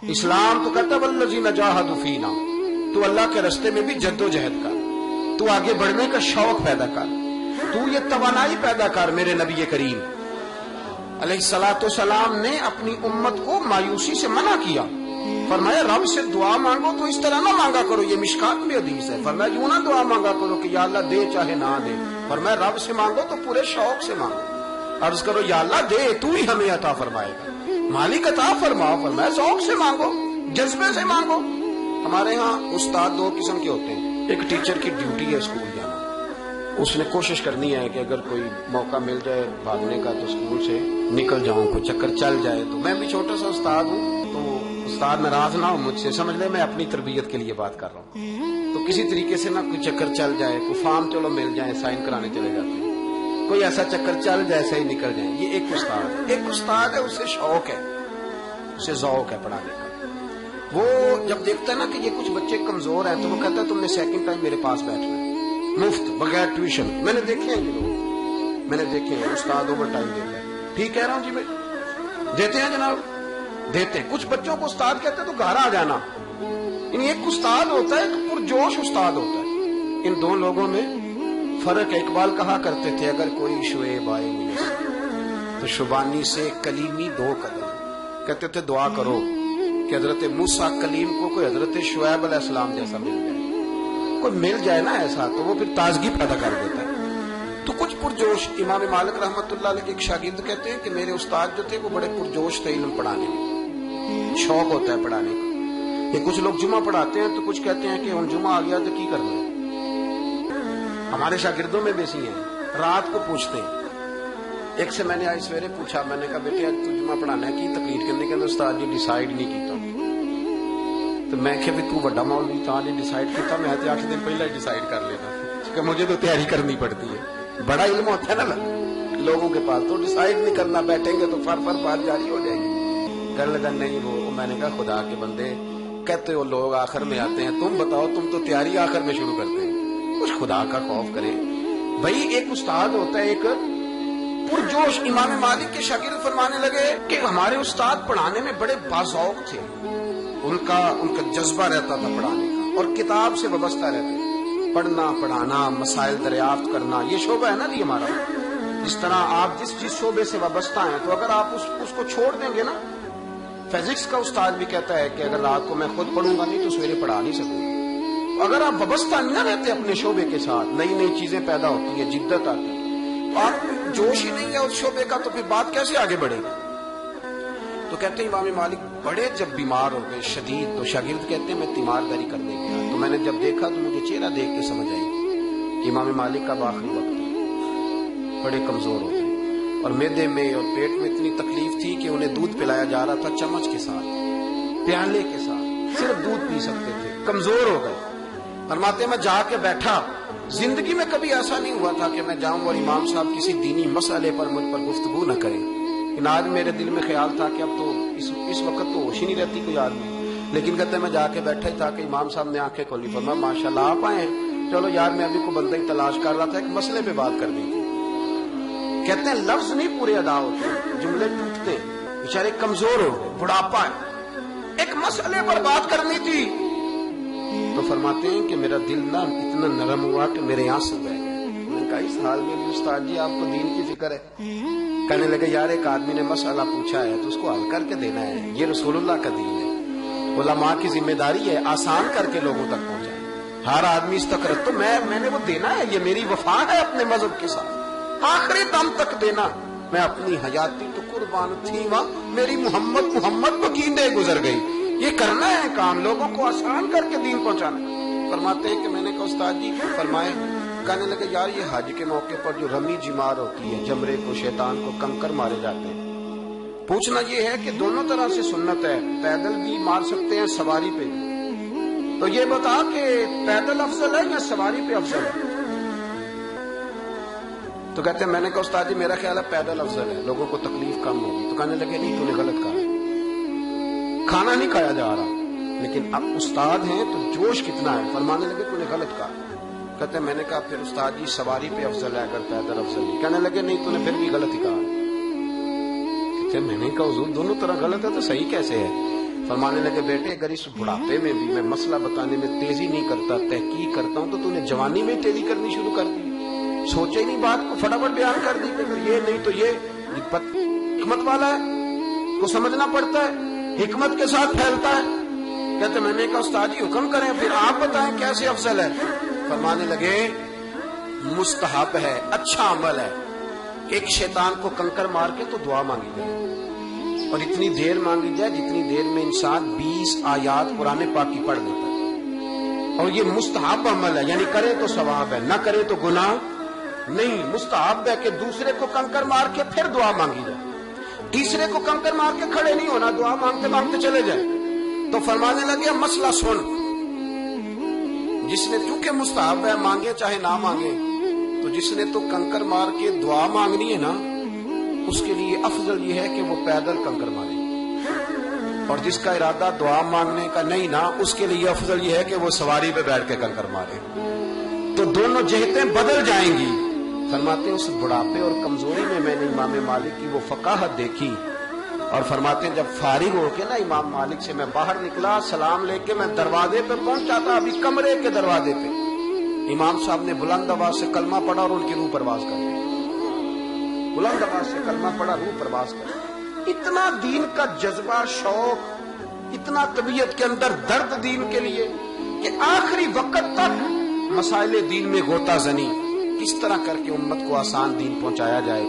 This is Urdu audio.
اسلام تو کہتا ہے والذین جاہدوا فینا، تو اللہ کے راستے میں بھی جد و جہد کر، تو آگے بڑھنے کا شوق پیدا کر، تو یہ توانائی پیدا کر۔ میرے نبی کریم علیہ الصلوۃ والسلام نے اپنی امت کو مایوسی سے منع کیا، فرمایا رب سے دعا مانگو تو اس طرح نہ مانگا کرو، یہ مشکات میں حدیث ہے، فرمایا یوں نہ دعا مانگا کرو کہ یا اللہ دے چاہے نہ دے، فرمایا رب سے مانگو تو پورے شوق سے مانگو، عرض کرو یا اللہ دے تو ہی ہمیں عطا فرمائے گا، مالک عطا فرماؤ، فرمایا ذوق سے مانگو، جذبے سے مانگو۔ ہمارے ہاں استاد دو قسم کے ہوتے ہیں، ایک ٹیچر کی ڈیوٹی ہے اسکول جانا، اس نے کوشش کرنی ہے کہ اگر کوئی موقع مل جائے بھاگنے کا تو اسکول سے نکل جاؤں، کوئی چکر چل جائے تو۔ میں بھی چھوٹا سا استاد ہوں، تو استاد ناراض نہ ہو مجھ سے، سمجھ لے میں اپنی تربیت کے لیے بات کر رہا ہوں، تو کسی طریقے سے نہ کوئی چکر چل جائے، کوئی فارم چلو مل جائے، سائن کرانے چلے جاتے ہیں، کوئی ایسا چکر چل جائے صحیح نکل جائیں، یہ ایک استاد ہے۔ ایک استاد ہے اسے شوق ہے، اسے ذوق ہے پڑھانے کا، وہ جب دیکھتا ہے نا کہ یہ کچھ بچے کمزور ہیں تو وہ کہتا ہے تم نے سیکنڈ ٹائم میرے پاس بیٹھنا ہے مفت بغیر ٹیوشن۔ میں نے دیکھے ہیں یہ لوگ، میں نے دیکھے ہیں استاد اوور ٹائم دیتا ہے، ٹھیک کہہ رہا ہوں جی میں، دیتے ہیں جناب، دیتے ہیں۔ کچھ بچوں کو استاد کہتے ہیں تو گھر آ جانا، یعنی ایک استاد ہوتا ہے، ایک پرجوش استاد ہوتا ہے، ان دو لوگوں میں فرق ہے۔ اقبال کہا کرتے تھے اگر کوئی شعیب آئے مجھ تو شبانی سے کلیمی دو قدم، کہتے تھے دعا کرو کہ حضرت موسیٰ کلیم کو کوئی حضرت شعیب علیہ السلام جیسا مل جائے، کوئی مل جائے نا ایسا تو وہ پھر تازگی پیدا کر دیتا ہے۔ تو کچھ پرجوش، امام مالک رحمۃ اللہ علیہ کے ایک شاگرد کہتے ہیں کہ میرے استاد جو تھے وہ بڑے پرجوش تھے علم پڑھانے میں، شوق ہوتا ہے پڑھانے کا۔ یہ کچھ لوگ جمعہ پڑھاتے ہیں تو کچھ کہتے ہیں کہ ہم جمعہ آ گیا تو کی کرنا ہے، ہمارے شاگردوں میں بھی ایسی ہیں، رات کو پوچھتے ہیں۔ ایک سے میں نے آج سویرے پوچھا، میں نے کہا بیٹے آج تو جمعہ پڑھانا ہے کی تقریر کرنے کے اندر استاد جی ڈیسائیڈ نہیں کیتا، تو میں کہ بھی تو بڑا مولوی تھا نہیں ڈیسائیڈ کیتا، میں 8 دن پہلے ہی ڈیسائیڈ کر لینا کہ مجھے تو تیاری کرنی پڑتی ہے، بڑا علم ہوتا ہے نا لوگوں کے پاس، تو ڈیسائیڈ نہیں کرنا، بیٹھیں گے تو فر بات جاری ہو جائے گی، کر لگا نہیں وہ۔ میں نے کہا خدا کے بندے کہتے ہو لوگ آخر میں آتے ہیں، تم بتاؤ تم تو تیاری آخر میں شروع کرتے ہیں، کچھ خدا کا خوف کریں بھائی۔ ایک استاد ہوتا ہے ایک پرجوش۔ امام مالک کے شاگرد فرمانے لگے کہ ہمارے استاد پڑھانے میں بڑے باذوق تھے، ان کا جذبہ رہتا تھا پڑھانے کا، اور کتاب سے وابستہ رہتے، پڑھنا پڑھانا مسائل دریافت کرنا، یہ شعبہ ہے نا جی ہمارا۔ جس طرح آپ جس شعبے سے وابستہ ہیں تو اگر آپ اس کو چھوڑ دیں گے نا، فزکس کا استاد بھی کہتا ہے کہ اگر رات کو میں خود پڑھوں گا نہیں تو سویرے پڑھا نہیں سکوں گا۔ اگر آپ وابستہ نہ رہتے اپنے شعبے کے ساتھ، نئی نئی چیزیں پیدا ہوتی ہیں، جدت آتی ہے، آپ جوش ہی نہیں ہے اس شعبے کا، تو پھر بات کیسے آگے بڑھے گی؟ تو کہتے ہیں امام مالک بڑے جب بیمار ہو گئے شدید، تو شاگرد کہتے ہیں میں تیمارداری کرنے گیا، تو میں نے جب دیکھا تو مجھے چہرہ دیکھ کے سمجھ آئی کہ امام مالک کا آخری وقت ہے، بڑے کمزور ہو گئے، اور معدے میں اور پیٹ میں اتنی تکلیف تھی کہ انہیں دودھ پلایا جا رہا تھا چمچ کے ساتھ، پیالے کے ساتھ، صرف دودھ پی سکتے تھے، کمزور ہو گئے۔ فرماتے میں جا کے بیٹھا، زندگی میں کبھی ایسا نہیں ہوا تھا کہ میں جاؤں اور امام صاحب کسی دینی مسئلے پر مجھ پر گفتگو نہ کریں، لیکن آج میرے دل میں خیال تھا کہ اب تو اس وقت تو ہوش ہی نہیں رہتی کوئی آدمی، لیکن کہتے ہیں میں جا کے بیٹھا ہی تھا کہ امام صاحب نے آنکھیں کھولی، فرمایا ماشاءاللہ آپ آئے ہیں، چلو یار میں ابھی کو بندہ ہی تلاش کر رہا تھا ایک مسئلے پہ بات کرنی تھی۔ کہتے ہیں لفظ نہیں پورے ادا ہوتے، جملے ٹوٹتے، بیچارے کمزور ہو گئے، بڑھاپا ہے، ایک مسئلے پر بات کرنی تھی، تو فرماتے ہیں کہ میرا دل نہ اتنا نرم ہوا کہ میرے آنسو بہہ گئے۔ میں نے کہا اس حال میں بھی استاد جی آپ کو دین کی فکر ہے؟ کہنے لگے یار ایک آدمی نے مسئلہ پوچھا ہے تو اس کو حل کر کے دینا ہے، یہ رسول اللہ کا دین ہے، علماء کی ذمہ داری ہے آسان کر کے لوگوں تک پہنچائے، ہر آدمی اس تک تو میں نے وہ دینا ہے، یہ میری وفا ہے اپنے مذہب کے ساتھ، آخری دم تک دینا، میں اپنی حیاتی تو قربان تھی وہاں، میری محمد بکیندے گزر گئی، یہ کرنا ہے کام، لوگوں کو آسان کر کے دین پہنچانا۔ فرماتے ہیں کہ میں نے کہا استاد جی فرمائے، کہنے لگے یار یہ حج کے موقع پر جو رمی جمار ہوتی ہے، جمرے کو شیطان کو کنکر مارے جاتے ہیں، پوچھنا یہ ہے کہ دونوں طرح سے سنت ہے، پیدل بھی مار سکتے ہیں سواری پہ بھی، تو یہ بتا کہ پیدل افضل ہے یا سواری پہ افضل ہے؟ تو کہتے ہیں میں نے کہا استاد جی میرا خیال ہے پیدل افضل ہے، لوگوں کو تکلیف کم ہوگی۔ تو کہنے لگے نہیں تو نے غلط کہا، کھانا نہیں کھایا جا رہا، لیکن اب استاد ہیں تو جوش کتنا ہے، فرمانے لگے تو نے غلط کہا۔ کہتے ہیں میں نے کہا پھر استاد جی سواری پہ افضل ہے اگر پیدل افضل نہیں؟ کہنے لگے نہیں تو نے پھر بھی غلط ہی کہا۔ کہتے ہیں میں نے کہا حضور دونوں طرح غلط ہے تو صحیح کیسے ہے؟ فرمانے لگے بیٹے اگر اس بڑھاپے میں بھی میں مسئلہ بتانے میں تیزی نہیں کرتا، تحقیق کرتا ہوں، تو نے جوانی میں تیزی کرنی شروع کر دی، سوچے ہی نہیں بات کو، فٹافٹ بیان کر دی کہ یہ نہیں تو یہ حکمت والا ہے، کو سمجھنا پڑتا ہے، حکمت کے ساتھ پھیلتا ہے۔ کہتے میں نے کہا استاد جی حکم کریں، پھر آپ بتائیں کیسے افضل ہے۔ فرمانے لگے مستحب ہے، اچھا عمل ہے، ایک شیطان کو کنکر مار کے تو دعا مانگی جائے، اور اتنی دیر مانگی جائے جتنی دیر میں انسان 20 آیات قرآن پاک کی پڑھ دیتا ہے، اور یہ مستحب عمل ہے، یعنی کرے تو ثواب ہے، نہ کرے تو گناہ نہیں۔ مستحب ہے کہ دوسرے کو کنکر مار کے پھر دعا مانگی جائے، تیسرے کو کنکر مار کے کھڑے نہیں ہونا، دعا مانگتے مانگتے چلے جائے۔ تو فرمانے لگے مسئلہ سن، جس نے چونکہ مستحب ہے مانگے چاہے نہ مانگے، تو جس نے تو کنکر مار کے دعا مانگنی ہے نا، اس کے لیے افضل یہ ہے کہ وہ پیدل کنکر مارے، اور جس کا ارادہ دعا مانگنے کا نہیں نا، اس کے لیے افضل یہ ہے کہ وہ سواری پہ بیٹھ کے کنکر مارے، تو دونوں جہتیں بدل جائیں گی۔ فرماتے ہیں اس بڑھاپے اور کمزوری میں میں نے امام مالک کی وہ فقاہت دیکھی، اور فرماتے ہیں جب فارغ ہو کے نا امام مالک سے میں باہر نکلا، سلام لے کے میں دروازے پہ پہنچا تھا، ابھی کمرے کے دروازے پہ امام صاحب نے بلند آواز سے کلمہ پڑھا اور ان کی روح پرواز کر گئی، بلند آواز سے کلمہ پڑھا، روح پرواز کر گئی۔ اتنا دین کا جذبہ، شوق، اتنا طبیعت کے اندر درد دین کے لیے کہ آخری وقت تک مسائل دین میں غوطہ زنی، کس طرح کر کے امت کو آسان دین پہنچایا جائے۔